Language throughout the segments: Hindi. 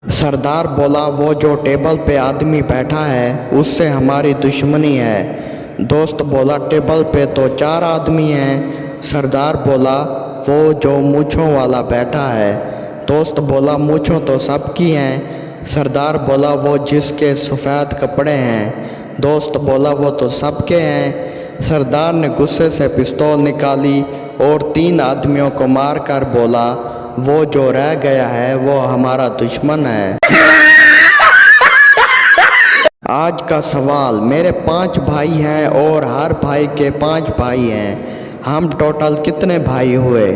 सरदार बोला, वो जो टेबल पे आदमी बैठा है उससे हमारी दुश्मनी है। दोस्त बोला, टेबल पे तो 4 आदमी हैं। सरदार बोला, वो जो मूँछों वाला बैठा है। दोस्त बोला, मूँछों तो सबकी हैं। सरदार बोला, वो जिसके सफ़ेद कपड़े हैं। दोस्त बोला, वो तो सबके हैं। सरदार ने गुस्से से पिस्तौल निकाली और 3 आदमियों को मारकर बोला, वो जो रह गया है वो हमारा दुश्मन है। आज का सवाल, मेरे 5 भाई हैं और हर भाई के 5 भाई हैं। हम टोटल कितने भाई हुए?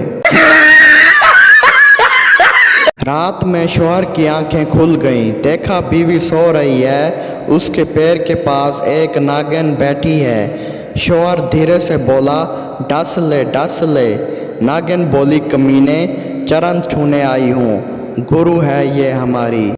रात में शौहर की आंखें खुल गईं। देखा बीवी सो रही है, उसके पैर के पास एक नागिन बैठी है। शौहर धीरे से बोला, डस ले डस ले। नागिन बोली, कमीने, चरण छूने आई हूँ, गुरु है ये हमारी।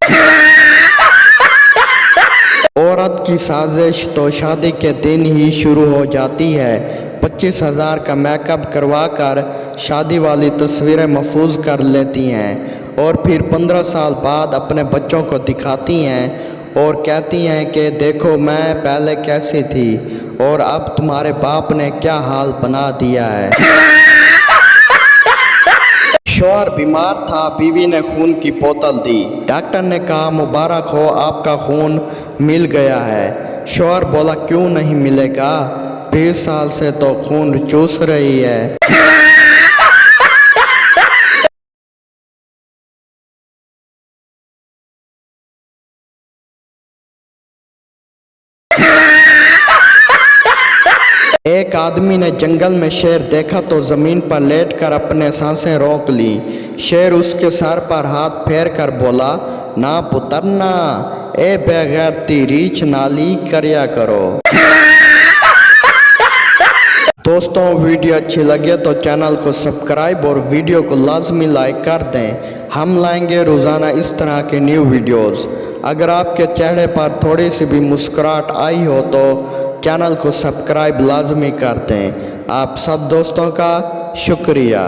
औरत की साजिश तो शादी के दिन ही शुरू हो जाती है। 25,000 का मेकअप करवा कर शादी वाली तस्वीरें महफूज कर लेती हैं और फिर 15 साल बाद अपने बच्चों को दिखाती हैं और कहती हैं कि देखो मैं पहले कैसी थी और अब तुम्हारे बाप ने क्या हाल बना दिया है। शौहर बीमार था, बीवी ने खून की बोतल दी। डॉक्टर ने कहा, मुबारक हो, आपका खून मिल गया है। शौहर बोला, क्यों नहीं मिलेगा, 20 साल से तो खून चूस रही है। एक आदमी ने जंगल में शेर देखा तो ज़मीन पर लेटकर अपने सांसें रोक ली। शेर उसके सर पर हाथ फेर कर बोला, ना पुत्र ना, ए बेगैरती रीछ नाली करया करो। दोस्तों, वीडियो अच्छी लगे तो चैनल को सब्सक्राइब और वीडियो को लाजमी लाइक कर दें। हम लाएंगे रोज़ाना इस तरह के न्यू वीडियोस। अगर आपके चेहरे पर थोड़ी सी भी मुस्कुराहट आई हो तो चैनल को सब्सक्राइब लाजमी कर दें। आप सब दोस्तों का शुक्रिया।